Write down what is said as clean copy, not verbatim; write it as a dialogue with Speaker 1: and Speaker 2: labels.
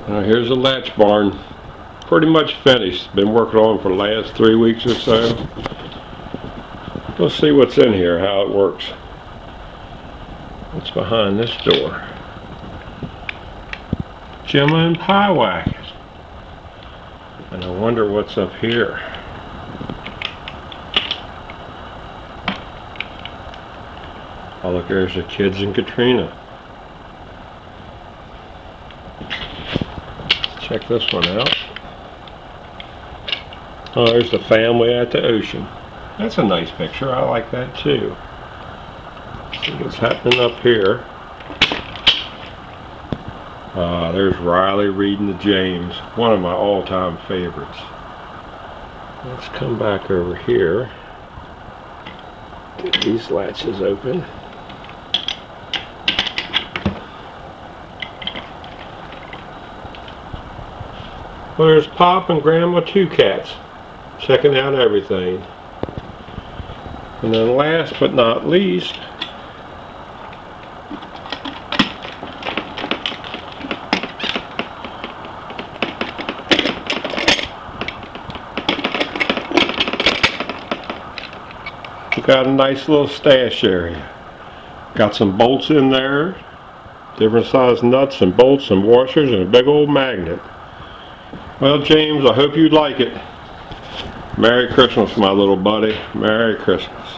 Speaker 1: Here's the latch barn. Pretty much finished. Been working on it for the last 3 weeks or so. Let's see what's in here, how it works. What's behind this door? Gemma and Pie Wagon. And I wonder what's up here. Oh look, there's the kids and Katrina. Check this one out. Oh, there's the family at the ocean. That's a nice picture. I like that too. See what's happening up here. There's Riley reading to James. One of my all-time favorites. Let's come back over here. Get these latches open. Well, there's Pop and Grandma Two Cats checking out everything. And then last but not least, we got a nice little stash area. Got some bolts in there, different size nuts and bolts and washers, and a big old magnet. Well, James, I hope you like it. Merry Christmas, my little buddy. Merry Christmas.